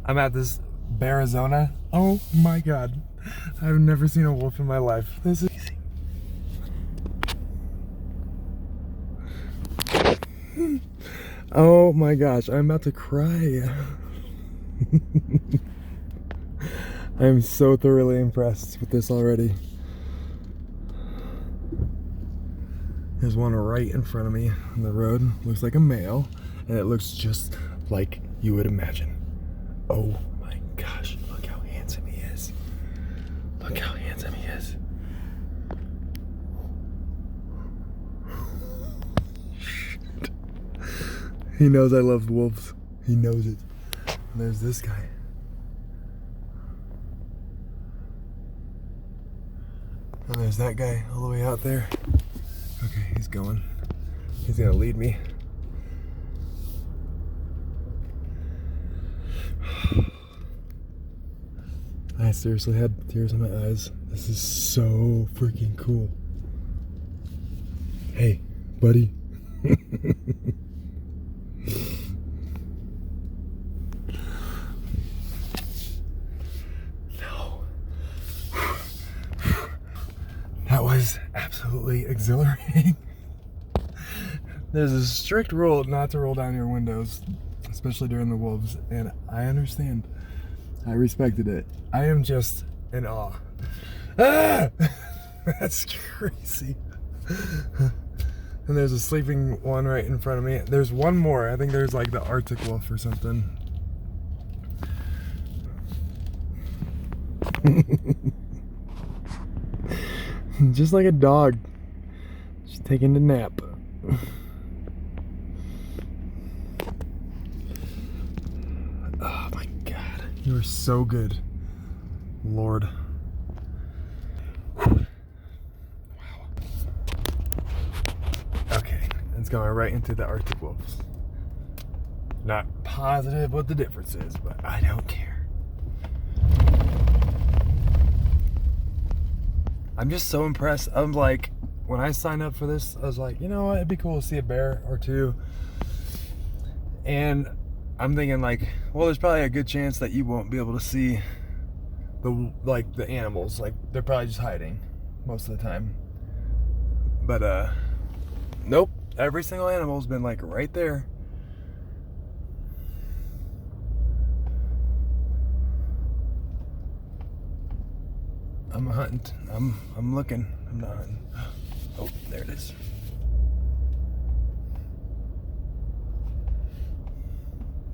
I'm at this Bearizona. Oh my god. I've never seen a wolf in my life. This is easy. Oh my gosh, I'm about to cry. I'm so thoroughly impressed with this already. There's one right in front of me on the road. Looks like a male, and it looks just like you would imagine. Oh my gosh, look how handsome he is. Look how handsome he is. He knows I love wolves. He knows it. And there's this guy. And there's that guy all the way out there. Okay, he's going. He's gonna lead me. I seriously had tears in my eyes. This is so freaking cool. Hey, buddy. No. That was absolutely exhilarating. There's a strict rule not to roll down your windows, especially during the wolves, and I understand. I respected it. I am just in awe. Ah! That's crazy. And there's a sleeping one right in front of me. There's one more. I think there's like the Arctic wolf or something. Just like a dog. Just taking a nap. Oh my god. You are so good. Lord. Wow. Okay. It's going right into the Arctic wolves. Not positive what the difference is, but I don't care. I'm just so impressed. I'm like, when I signed up for this, I was like, you know what, it'd be cool to see a bear or two. And I'm thinking like, well, there's probably a good chance that you won't be able to see the animals. Like, they're probably just hiding most of the time. But nope, every single animal's been like right there. I'm hunting. I'm looking. I'm not hunting. Oh, there it is.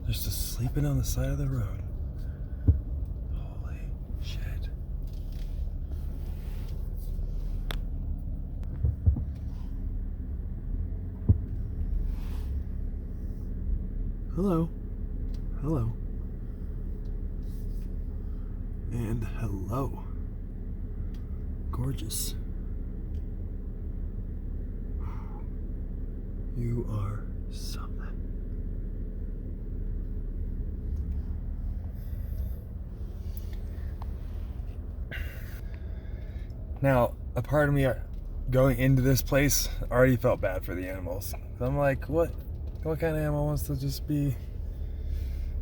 Just sleeping on the side of the road. Holy shit. Hello. Hello. And hello. Gorgeous. You are something. Now, a part of me going into this place already felt bad for the animals. So I'm like, what kind of animal wants to just be,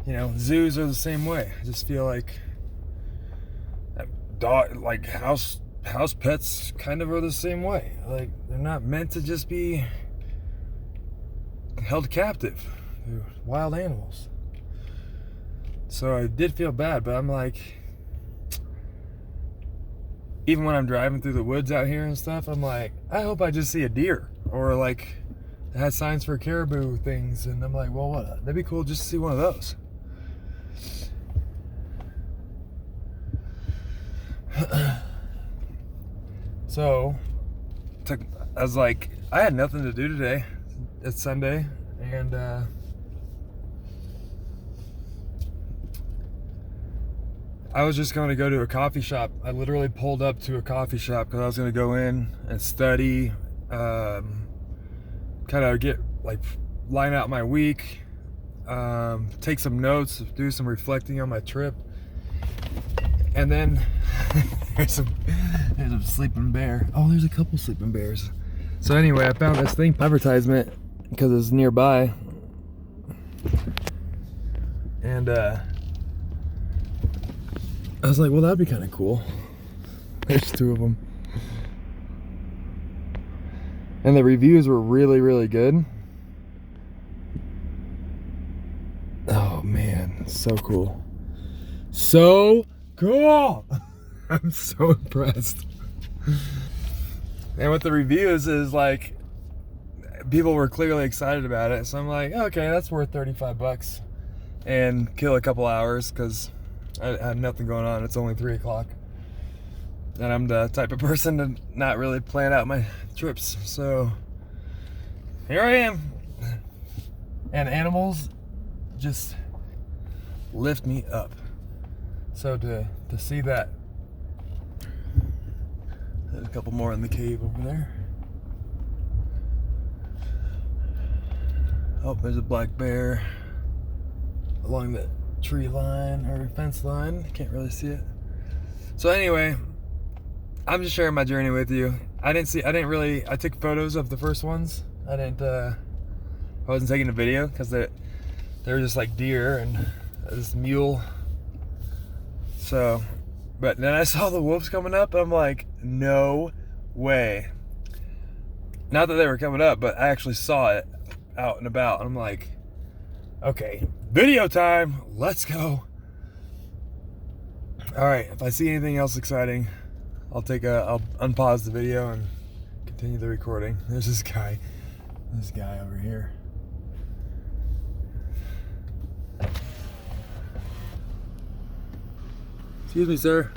you know, zoos are the same way. I just feel like dog, like house pets kind of are the same way. Like, they're not meant to just be held captive. They're wild animals. So I did feel bad, but I'm like, even when I'm driving through the woods out here and stuff, I'm like, I hope I just see a deer, or like it has signs for caribou things, and I'm like, well, what? That'd be cool just to see one of those. So I was like, I had nothing to do today. It's Sunday, and I was just going to go to a coffee shop. I literally pulled up to a coffee shop because I was going to go in and study, kind of line out my week, take some notes, do some reflecting on my trip. And then there's a sleeping bear. Oh, there's a couple sleeping bears. So anyway, I found this thing advertisement because it's nearby. And I was like, well, that'd be kind of cool. There's 2 of them. And the reviews were really, really good. Oh man, so cool. So cool! I'm so impressed. And with the reviews is like, people were clearly excited about it. So I'm like, okay, that's worth 35 bucks. And kill a couple hours because I had nothing going on. It's only 3 o'clock. And I'm the type of person to not really plan out my trips. So here I am. And animals just lift me up. So to see that. There's a couple more in the cave over there. Oh, there's a black bear along the tree line or fence line. Can't really see it. So anyway, I'm just sharing my journey with you. I took photos of the first ones. I wasn't taking a video because they were just like deer and this mule. So, but then I saw the wolves coming up. I'm like, no way. Not that they were coming up, but I actually saw it out and about. I'm like, okay, video time. Let's go. All right. If I see anything else exciting, I'll unpause the video and continue the recording. There's this guy over here. Excuse me, sir.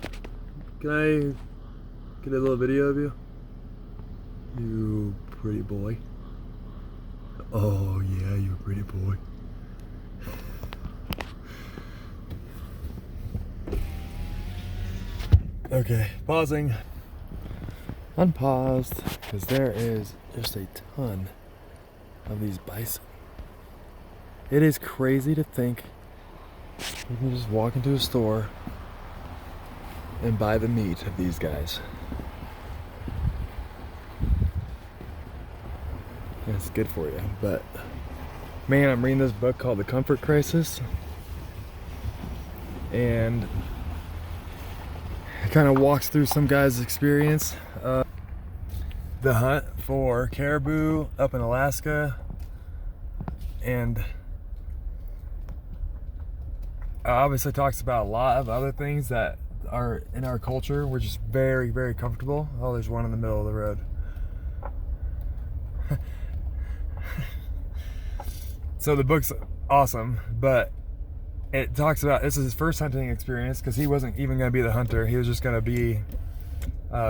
Can I get a little video of you? You pretty boy. Oh yeah, you pretty boy. Okay, pausing. Unpaused, because there is just a ton of these bison. It is crazy to think you can just walk into a store and buy the meat of these guys. It's good for you, but man, I'm reading this book called The Comfort Crisis, and it kind of walks through some guy's experience. The hunt for caribou up in Alaska, and obviously talks about a lot of other things that are in our culture. We're just very, very comfortable. Oh, there's one in the middle of the road. So the book's awesome, but it talks about, this is his first hunting experience because he wasn't even going to be the hunter. He was just going to be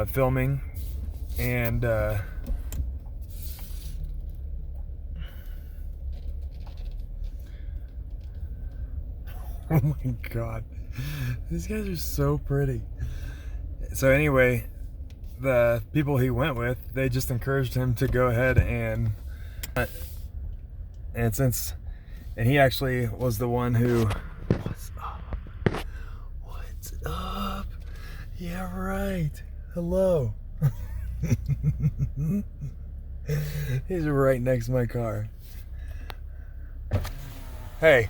filming, and oh my god, these guys are so pretty. So anyway, the people he went with, they just encouraged him to go ahead and he actually was the one who, what's up, yeah, right, hello. He's right next to my car. Hey,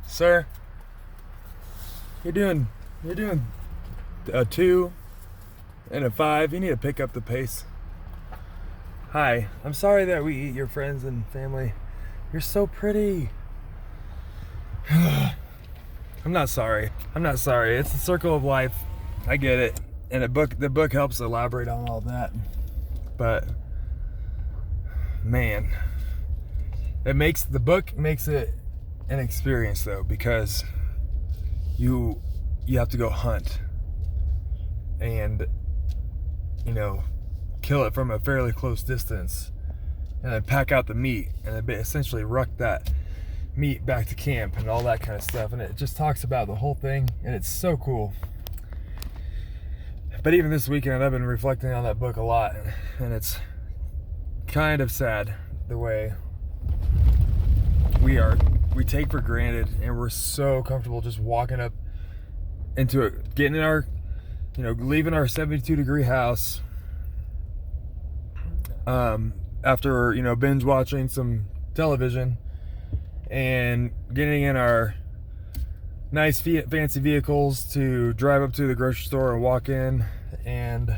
sir, you're doing a 2 and a 5. You need to pick up the pace. Hi, I'm sorry that we eat your friends and family. You're so pretty. I'm not sorry. It's the circle of life. I get it. And the book helps elaborate on all that. But man, the book makes it an experience though, because you have to go hunt and kill it from a fairly close distance, and then pack out the meat, and then essentially ruck that meat back to camp and all that kind of stuff. And it just talks about the whole thing, and it's so cool. But even this weekend, I've been reflecting on that book a lot, and it's kind of sad the way we take for granted, and we're so comfortable just walking up into it, getting in our, leaving our 72-degree house, after, binge watching some television, and getting in our nice fancy vehicles to drive up to the grocery store and walk in and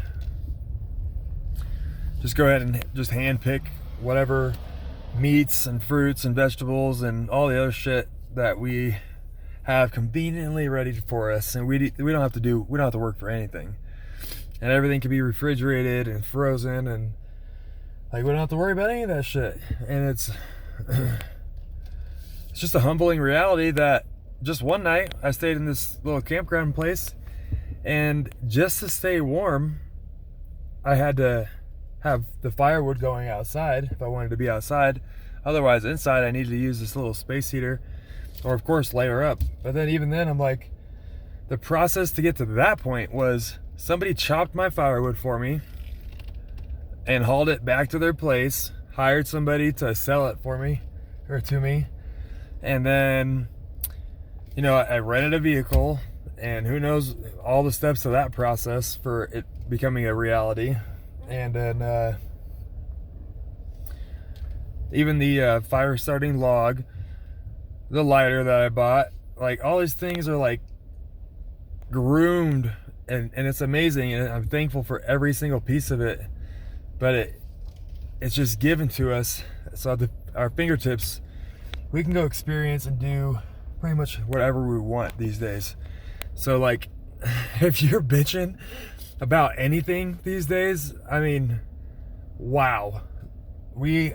just go ahead and just hand pick whatever meats and fruits and vegetables and all the other shit that we have conveniently ready for us, and we don't have to work for anything, and everything can be refrigerated and frozen, and like we don't have to worry about any of that shit. And it's just a humbling reality that just one night I stayed in this little campground place, and just to stay warm I had to have the firewood going outside if I wanted to be outside. Otherwise, inside I needed to use this little space heater, or of course layer up. But then even then, I'm like, the process to get to that point was somebody chopped my firewood for me and hauled it back to their place, hired somebody to sell it for me or to me, and then, you know, I rented a vehicle, and who knows all the steps to that process for it becoming a reality. And then even the fire starting log, the lighter that I bought, like all these things are like groomed, and it's amazing, and I'm thankful for every single piece of it. But it's just given to us, so at our fingertips we can go experience and do pretty much whatever we want these days. So like, if you're bitching about anything these days, I mean, wow, we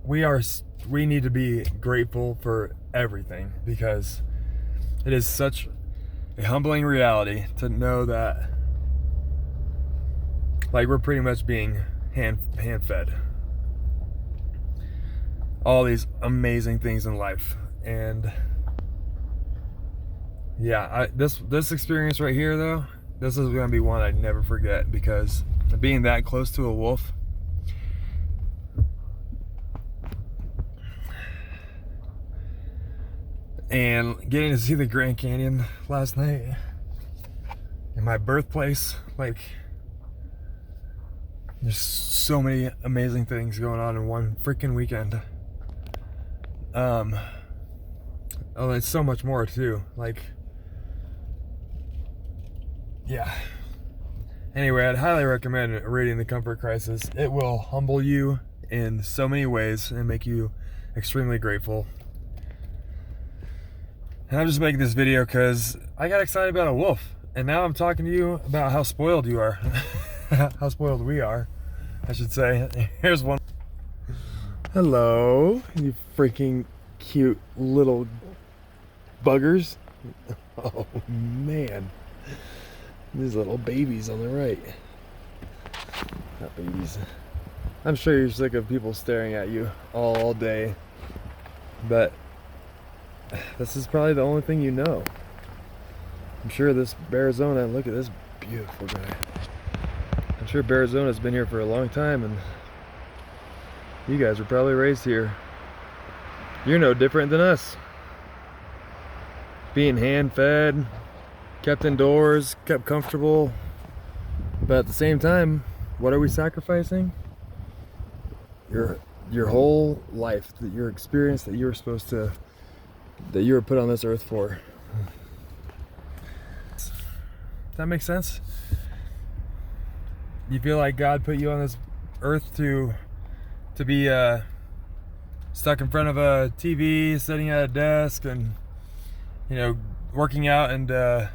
need to be grateful for everything, because it is such a humbling reality to know that like we're pretty much being hand fed all these amazing things in life. And yeah, this experience right here though, this is gonna be one I'd never forget, because being that close to a wolf, and getting to see the Grand Canyon last night in my birthplace, like there's so many amazing things going on in one freaking weekend. Oh, it's so much more too, like, yeah. Anyway, I'd highly recommend reading The Comfort Crisis. It will humble you in so many ways and make you extremely grateful. And I'm just making this video because I got excited about a wolf, and now I'm talking to you about how spoiled you are. How spoiled we are, I should say. Here's one. Hello, you freaking cute little buggers. Oh man, these little babies on the right. Not babies. I'm sure you're sick of people staring at you all day, but this is probably the only thing you know. I'm sure this Arizona, look at this beautiful guy. I'm sure Arizona's been here for a long time, and you guys were probably raised here. You're no different than us. Being hand-fed, kept indoors, kept comfortable, but at the same time, what are we sacrificing? Your whole life, your experience that you were supposed to, that you were put on this earth for. Does that make sense? You feel like God put you on this earth to be stuck in front of a TV, sitting at a desk, and, you know, working out in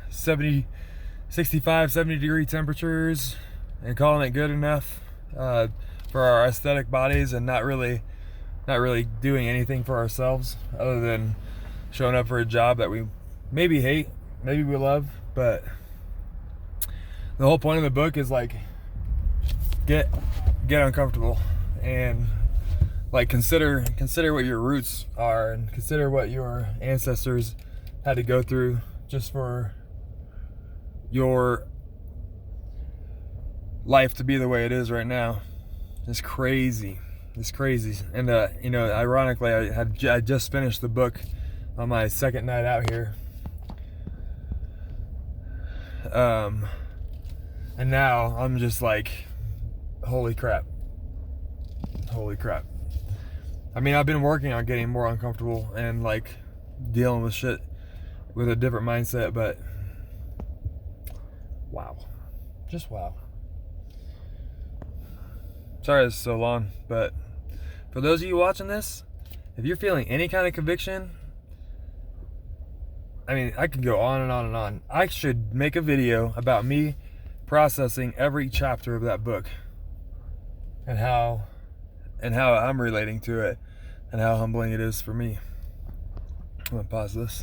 65, 70 degree temperatures and calling it good enough for our aesthetic bodies, and not really doing anything for ourselves other than showing up for a job that we maybe hate, maybe we love. But the whole point of the book is like, get uncomfortable, and like consider what your roots are, and consider what your ancestors had to go through just for your life to be the way it is right now. It's crazy. And you know, ironically, I just finished the book on my second night out here, and now I'm just like, holy crap. I mean, I've been working on getting more uncomfortable and like dealing with shit with a different mindset, but wow. Just wow. Sorry it's so long, but for those of you watching this, if you're feeling any kind of conviction, I mean, I could go on and on and on. I should make a video about me processing every chapter of that book and how I'm relating to it and how humbling it is for me. I'm gonna pause this.